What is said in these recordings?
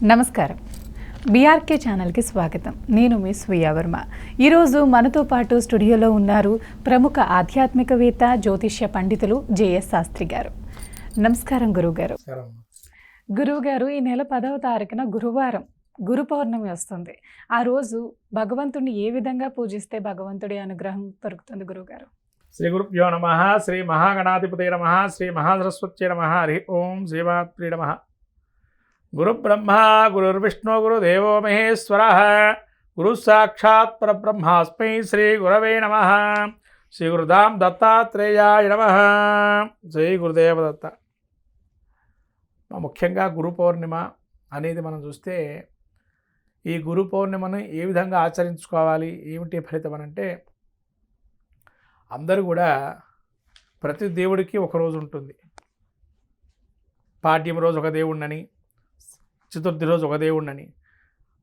నమస్కారం. బీఆర్కే ఛానల్కి స్వాగతం. నేను మీ స్వీయ వర్మ. ఈరోజు మనతో పాటు స్టూడియోలో ఉన్నారు ప్రముఖ ఆధ్యాత్మికవేత్త, జ్యోతిష్య పండితులు జేఎస్ శాస్త్రి గారు. నమస్కారం గురువుగారు. గురువుగారు, ఈ నెల 10వ తారీఖున గురువారం గురు పౌర్ణమి వస్తుంది. ఆ రోజు భగవంతుడిని ఏ విధంగా పూజిస్తే భగవంతుడి అనుగ్రహం దొరుకుతుంది గురువుగారు? శ్రీ గురుభ్యో నమ. శ్రీ మహాగణాధిపతే నమ. శ్రీ మహాసరస్వత్యై నమ. హరి ఓం శ్రీమాత్రే నమ. గురు బ్రహ్మ గురుర్విష్ణు గురుదేవో మహేశ్వర గురు సాక్షాత్ పరబ్రహ్మాస్మై శ్రీ గురవే నమ. శ్రీ గురుదాం దత్తాత్రేయాయ నమ. శ్రీ గురుదేవ దత్త. ముఖ్యంగా గురు పౌర్ణిమ అనేది మనం చూస్తే, ఈ గురు పౌర్ణిమను ఏ విధంగా ఆచరించుకోవాలి, ఏమిటి ఫలితం అంటే, అందరూ కూడా ప్రతి దేవుడికి ఒక రోజు ఉంటుంది. పాడ్యం రోజు ఒక దేవుడినని, చతుర్థి రోజు ఒక దేవుడినని.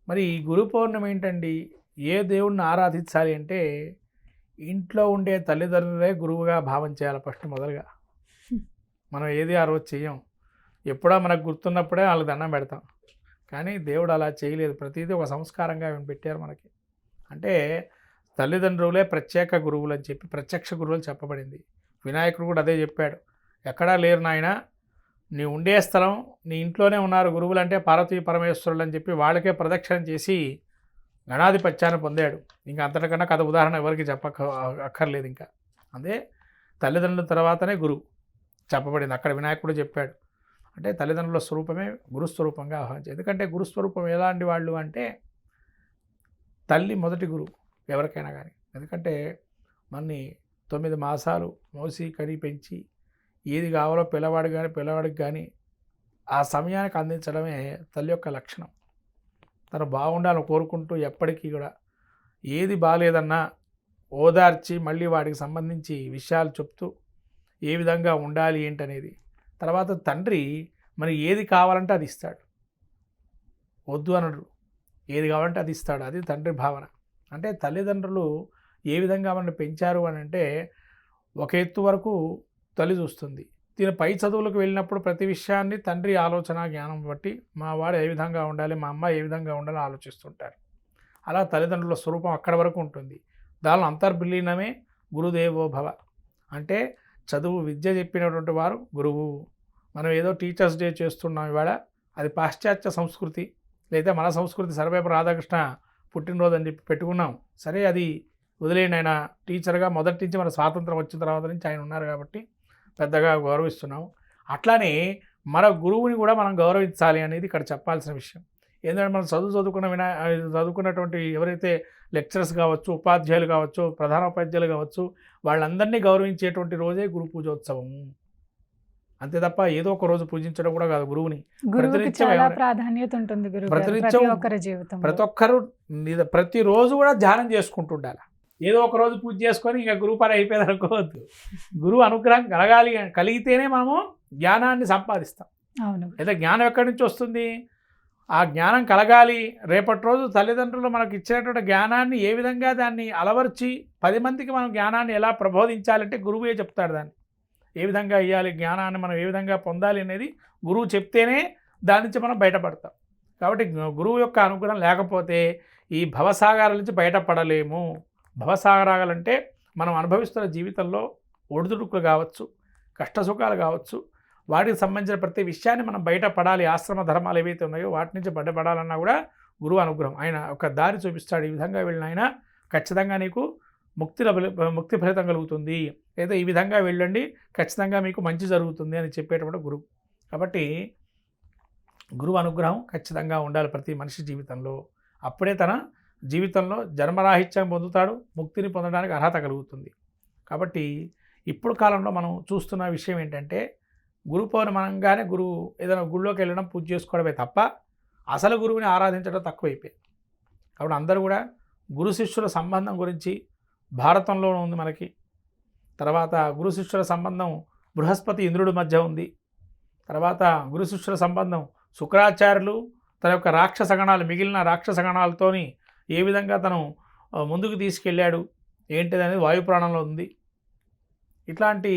మరి ఈ గురు పౌర్ణమి ఏంటండి? ఏ దేవుడిని ఆరాధించాలి అంటే, ఇంట్లో ఉండే తల్లిదండ్రులే గురువుగా భావం చేయాలి ఫస్ట్ మొదలుగా. మనం ఏది ఆ రోజు చెయ్యం. ఎప్పుడో మనకు గుర్తున్నప్పుడే వాళ్ళకి దండం పెడతాం. కానీ దేవుడు అలా చేయలేదు. ప్రతిదీ ఒక సంస్కారంగా పెట్టారు మనకి. అంటే తల్లిదండ్రులే ప్రత్యేక గురువులు అని చెప్పి ప్రత్యక్ష గురువులు చెప్పబడింది. వినాయకుడు కూడా అదే చెప్పాడు. ఎక్కడా లేరు నాయన, నీ ఉండే స్థలం నీ ఇంట్లోనే ఉన్నారు గురువులు అంటే పార్వతీ పరమేశ్వరులు అని చెప్పి వాళ్ళకే ప్రదక్షిణ చేసి గణాధిపత్యాన్ని పొందాడు. ఇంకా అంతటికన్నా కథ ఉదాహరణ ఎవరికి అక్కర్లేదు. ఇంకా అదే తల్లిదండ్రుల తర్వాతనే గురువు చెప్పబడింది. అక్కడ వినాయకుడు చెప్పాడు. అంటే తల్లిదండ్రుల స్వరూపమే గురుస్వరూపంగా ఆహ్వానించారు. ఎందుకంటే గురుస్వరూపం ఎలాంటి వాళ్ళు అంటే, తల్లి మొదటి గురువు ఎవరికైనా కానీ. ఎందుకంటే మనని 9 మాసాలు మోసి కని పెంచి ఏది కావాలో పిల్లవాడికి కానీ ఆ సమయానికి అందించడమే తల్లి యొక్క లక్షణం. తను బాగుండాలని కోరుకుంటూ ఎప్పటికీ కూడా ఏది బాగాలేదన్నా ఓదార్చి మళ్ళీ వాడికి సంబంధించి విషయాలు చెప్తూ ఏ విధంగా ఉండాలి ఏంటనేది. తర్వాత తండ్రి మరి ఏది కావాలంటే అది ఇస్తాడు, వద్దు అనడు. ఏది కావాలంటే అది ఇస్తాడు. అది తండ్రి భావన. అంటే తల్లిదండ్రులు ఏ విధంగా మనల్ని పెంచారు అని అంటే, ఒక ఎత్తు వరకు తల్లి చూస్తుంది. దీని పై చదువులకు వెళ్ళినప్పుడు ప్రతి విషయాన్ని తండ్రి ఆలోచన జ్ఞానం బట్టి మా వాడు ఏ విధంగా ఉండాలి, మా అమ్మ ఏ విధంగా ఉండాలి ఆలోచిస్తుంటారు. అలా తల్లిదండ్రుల స్వరూపం అక్కడ వరకు ఉంటుంది. దానిలో అంతర్విలీనమే గురుదేవో భవ. అంటే చదువు విద్య చెప్పినటువంటి వారు గురువు. మనం ఏదో టీచర్స్ డే చేస్తున్నాం ఇవాళ, అది పాశ్చాత్య సంస్కృతి. లేదా మన సంస్కృతి సర్వేపల్లి రాధాకృష్ణ పుట్టినరోజు అని చెప్పి పెట్టుకున్నాం. సరే, అది వదిలేయండి. ఆయన టీచర్గా మొదటి నుంచి మన స్వాతంత్రం వచ్చిన తర్వాత నుంచి ఆయన ఉన్నారు కాబట్టి పెద్దగా గౌరవిస్తున్నాం. అట్లానే మన గురువుని కూడా మనం గౌరవించాలి అనేది ఇక్కడ చెప్పాల్సిన విషయం. ఏంటంటే మనం చదువుకున్నటువంటి ఎవరైతే లెక్చరర్స్ కావచ్చు, ఉపాధ్యాయులు కావచ్చు, ప్రధానోపాధ్యాయులు కావచ్చు, వాళ్ళందరినీ గౌరవించేటువంటి రోజే గురు పూజోత్సవం. అంతే తప్ప ఏదో ఒక రోజు పూజించడం కూడా కాదు. గురువుని ప్రతినిత్యం ప్రతి ఒక్కరు ప్రతిరోజు కూడా ధ్యానం చేసుకుంటుండాలి. ఏదో ఒక రోజు పూజ చేసుకొని ఇక గురువు పని అయిపోయింది అనుకోవద్దు. గురువు అనుగ్రహం కలిగితేనే మనము జ్ఞానాన్ని సంపాదిస్తాం. అవును. లేదా జ్ఞానం ఎక్కడి నుంచి వస్తుంది? ఆ జ్ఞానం కలగాలి. రేపటి రోజు తల్లిదండ్రులు మనకు ఇచ్చినటువంటి జ్ఞానాన్ని ఏ విధంగా దాన్ని అలవర్చి 10 మందికి మనం జ్ఞానాన్ని ఎలా ప్రబోధించాలంటే గురువే చెప్తాడు. దాన్ని ఏ విధంగా ఇవ్వాలి, జ్ఞానాన్ని మనం ఏ విధంగా పొందాలి అనేది గురువు చెప్తేనే దాని నుంచి మనం బయటపడతాం. కాబట్టి గురువు యొక్క అనుగ్రహం లేకపోతే ఈ భవసాగరాల నుంచి బయటపడలేము. భవసాగరాలంటే మనం అనుభవిస్తున్న జీవితంలో ఒడిదుడుకులు కావచ్చు, కష్టసుఖాలు కావచ్చు, వాటికి సంబంధించిన ప్రతి విషయాన్ని మనం బయటపడాలి. ఆశ్రమ ధర్మాలు ఏవైతే ఉన్నాయో వాటి నుంచి బయటపడాలన్నా కూడా గురువు అనుగ్రహం. ఆయన ఒక దారి చూపిస్తాడు. ఈ విధంగా వెళ్ళిన ఆయన ఖచ్చితంగా నీకు ముక్తి ఫలితం కలుగుతుంది, లేదా ఈ విధంగా వెళ్ళండి ఖచ్చితంగా మీకు మంచి జరుగుతుంది అని చెప్పేటువంటి గురువు. కాబట్టి గురువు అనుగ్రహం ఖచ్చితంగా ఉండాలి ప్రతి మనిషి జీవితంలో. అప్పుడే తన జీవితంలో జన్మరాహిత్యం పొందుతాడు, ముక్తిని పొందడానికి అర్హత కలుగుతుంది. కాబట్టి ఇప్పుడు కాలంలో మనం చూస్తున్న విషయం ఏంటంటే, గురు పౌర్ణమనంగానే గురువు ఏదైనా గుళ్ళోకి వెళ్ళడం, పూజ చేసుకోవడమే తప్ప అసలు గురువుని ఆరాధించడం తక్కువైపోయింది. కాబట్టి అందరూ కూడా గురు శిష్యుల సంబంధం గురించి భారతంలో ఉంది మనకి. తర్వాత గురు శిష్యుల సంబంధం బృహస్పతి ఇంద్రుడి మధ్య ఉంది. తర్వాత గురు శిష్యుల సంబంధం శుక్రాచార్యులు తన యొక్క రాక్షసగణాలు, మిగిలిన రాక్షసగణాలతోని ఏ విధంగా తను ముందుకు తీసుకెళ్ళాడు ఏంటిది అనేది వాయుపురాణంలో ఉంది. ఇట్లాంటి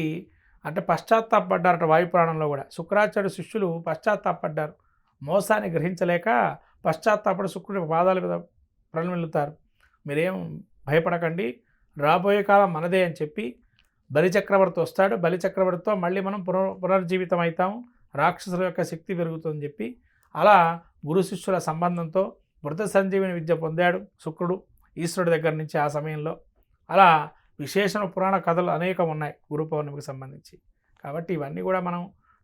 అంటే పశ్చాత్తాపడ్డారట వాయుపురాణంలో కూడా. శుక్రాచార్య శిష్యులు పశ్చాత్తాపడ్డారు. మోసాన్ని గ్రహించలేక పశ్చాత్తాపడి శుక్రుడి పాదాల మీద ప్రణమిల్లుతారు. మీరేం భయపడకండి, రాబోయే కాలం మనదే అని చెప్పి బలిచక్రవర్తి వస్తాడు. బలిచక్రవర్తితో మళ్ళీ మనం పునర్జీవితం అవుతాము, రాక్షసుల యొక్క శక్తి పెరుగుతుందని చెప్పి అలా గురు శిష్యుల సంబంధంతో మృత సంజీవిని విద్య పొందాడు శుక్రుడు ఈశ్వరుడి దగ్గర నుంచి. ఆ సమయంలో అలా విశేషణ పురాణ కథలు అనేకం ఉన్నాయి గురు పౌర్ణమికి సంబంధించి. కాబట్టి ఇవన్నీ కూడా మనం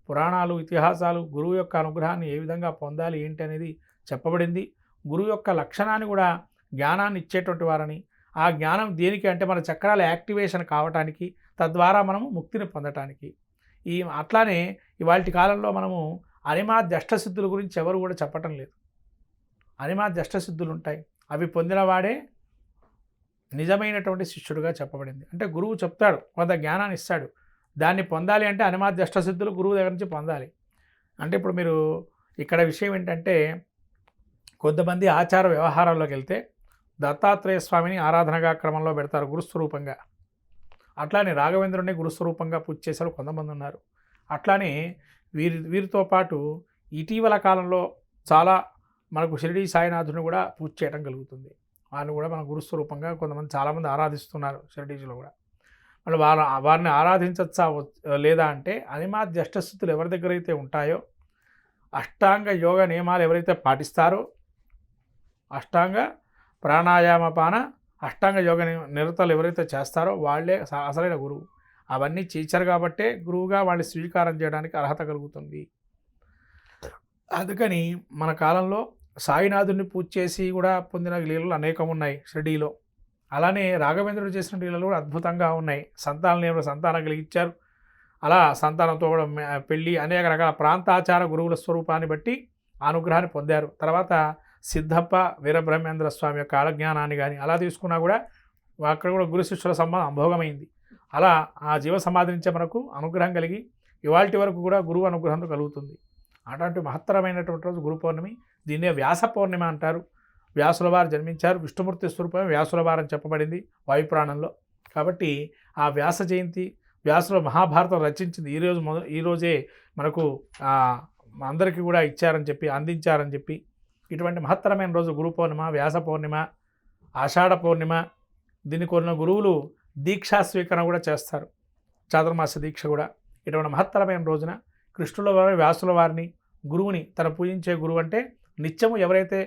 పురాణాలు, ఇతిహాసాలు, గురువు యొక్క అనుగ్రహాన్ని ఏ విధంగా పొందాలి ఏంటి అనేది చెప్పబడింది. గురువు యొక్క లక్షణాన్ని కూడా జ్ఞానాన్ని ఇచ్చేటువంటి వారని, ఆ జ్ఞానం దేనికి అంటే మన చక్రాల యాక్టివేషన్ కావటానికి, తద్వారా మనము ముక్తిని పొందటానికి. అట్లానే ఇవాళ కాలంలో మనము అనిమాద్య అష్టసిద్ధుల గురించి ఎవరు కూడా చెప్పటం లేదు. అనిమాద్య అష్టసిద్ధులు ఉంటాయి, అవి పొందినవాడే నిజమైనటువంటి శిష్యుడుగా చెప్పబడింది. అంటే గురువు చెప్తాడు, కొంత జ్ఞానాన్ని ఇస్తాడు, దాన్ని పొందాలి అంటే అనిమాద్య అష్టసిద్ధులు గురువు దగ్గర నుంచి పొందాలి. అంటే ఇప్పుడు మీరు ఇక్కడ విషయం ఏంటంటే, కొంతమంది ఆచార వ్యవహారాల్లోకి వెళ్తే దత్తాత్రేయ స్వామిని ఆరాధనగా క్రమంలో పెడతారు గురుస్వరూపంగా. అట్లానే రాఘవేంద్రుడిని గురుస్వరూపంగా పూజ చేశారు కొంతమంది ఉన్నారు. అట్లానే వీరితో పాటు ఇటీవల కాలంలో చాలా మనకు షిరిడి సాయినాథుని కూడా పూజ చేయడం కలుగుతుంది. వారిని కూడా మన గురుస్వరూపంగా కొంతమంది చాలామంది ఆరాధిస్తున్నారు షిరిడీలో కూడా. మళ్ళీ వారిని ఆరాధించచ్చా లేదా అంటే, అనిమాద్య అష్టస్థితులు ఎవరి దగ్గర అయితే ఉంటాయో, అష్టాంగ యోగ నియమాలు ఎవరైతే పాటిస్తారో, అష్టాంగ ప్రాణాయామపాన అష్టాంగ యోగ నిరతలు ఎవరైతే చేస్తారో వాళ్ళే అసలైన గురువు. అవన్నీ చేశారు కాబట్టే గురువుగా వాళ్ళని స్వీకారం చేయడానికి అర్హత కలుగుతుంది. అందుకని మన కాలంలో సాయినాథుని పూజ చేసి కూడా పొందిన లీలలు అనేకం ఉన్నాయి షిరిడీలో. అలానే రాఘవేంద్రుడు చేసిన లీలలు కూడా అద్భుతంగా ఉన్నాయి. సంతానం కలిగించారు. అలా సంతానంతో కూడా పెళ్ళి, అనేక రకాల ప్రాంతాచార గురువుల స్వరూపాన్ని బట్టి అనుగ్రహాన్ని పొందారు. తర్వాత సిద్ధప్ప వీరబ్రహ్మేంద్ర స్వామి యొక్క కాలజ్ఞానాన్ని కానీ అలా తీసుకున్నా కూడా అక్కడ కూడా గురు శిష్యుల సంబంధం అమోఘమైంది. అలా ఆ జీవ సమాధి నుంచే మనకు అనుగ్రహం కలిగి ఇవాల్టి వరకు కూడా గురువు అనుగ్రహంతో కలుగుతుంది. అటువంటి మహత్తరమైనటువంటి రోజు గురు పౌర్ణమి. దీన్నే వ్యాస పౌర్ణిమ అంటారు. వ్యాసుల వారు జన్మించారు. విష్ణుమూర్తి స్వరూపమే వ్యాసుల వారు అని చెప్పబడింది వాయుపురాణంలో. కాబట్టి ఆ వ్యాస జయంతి, వ్యాసుల మహాభారతం రచించింది ఈరోజే మనకు అందరికీ కూడా ఇచ్చారని చెప్పి, అందించారని చెప్పి, ఇటువంటి మహత్తరమైన రోజు గురు పౌర్ణిమ, వ్యాస పౌర్ణిమ, ఆషాఢ పౌర్ణిమ. దీన్ని కొన్ని గురువులు దీక్షా స్వీకరణ కూడా చేస్తారు, చాతుర్మాస దీక్ష కూడా. ఇటువంటి మహత్తరమైన రోజున కృష్ణుల వారి, వ్యాసుల వారిని, గురువుని, తన పూజించే గురువు అంటే నిత్యము ఎవరైతే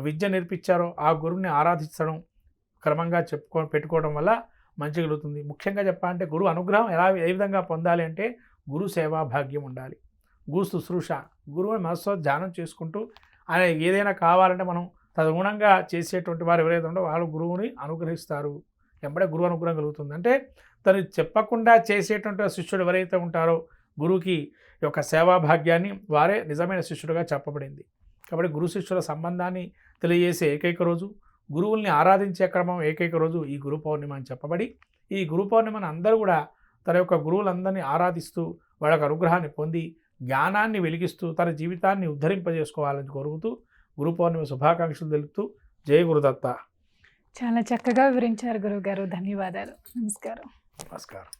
విద్య నేర్పించారో ఆ గురువుని ఆరాధించడం, క్రమంగా పెట్టుకోవడం వల్ల మంచి కలుగుతుంది. ముఖ్యంగా చెప్పాలంటే గురువు అనుగ్రహం ఏ విధంగా పొందాలి అంటే గురు సేవా భాగ్యం ఉండాలి. గురు శుశ్రూష, గురువుని మనసుతో ధ్యానం చేసుకుంటూ ఆయన ఏదైనా కావాలంటే మనం తదనుగుణంగా చేసేటువంటి వారు ఎవరైతే ఉండో వాళ్ళు గురువుని అనుగ్రహిస్తారు. ఎంబడే గురువు అనుగ్రహం కలుగుతుంది. అంటే తను చెప్పకుండా చేసేటువంటి శిష్యుడు ఎవరైతే ఉంటారో గురువుకి యొక్క సేవా భాగ్యాన్ని వారే నిజమైన శిష్యుడుగా చెప్పబడింది. కాబట్టి గురు శిష్యుల సంబంధాన్ని తెలియజేసే ఏకైక రోజు, గురువుల్ని ఆరాధించే క్రమం ఏకైక రోజు ఈ గురు పౌర్ణిమ అని చెప్పబడి, ఈ గురు పౌర్ణిమను అందరూ కూడా తన యొక్క గురువులందరినీ ఆరాధిస్తూ వాళ్ళకు అనుగ్రహాన్ని పొంది జ్ఞానాన్ని వెలిగిస్తూ తన జీవితాన్ని ఉద్ధరింపజేసుకోవాలని కోరుతూ గురు పౌర్ణిమ శుభాకాంక్షలు తెలుపుతూ జయ గురుదత్త. చాలా చక్కగా వివరించారు గురువుగారు. ధన్యవాదాలు. నమస్కారం. నమస్కారం.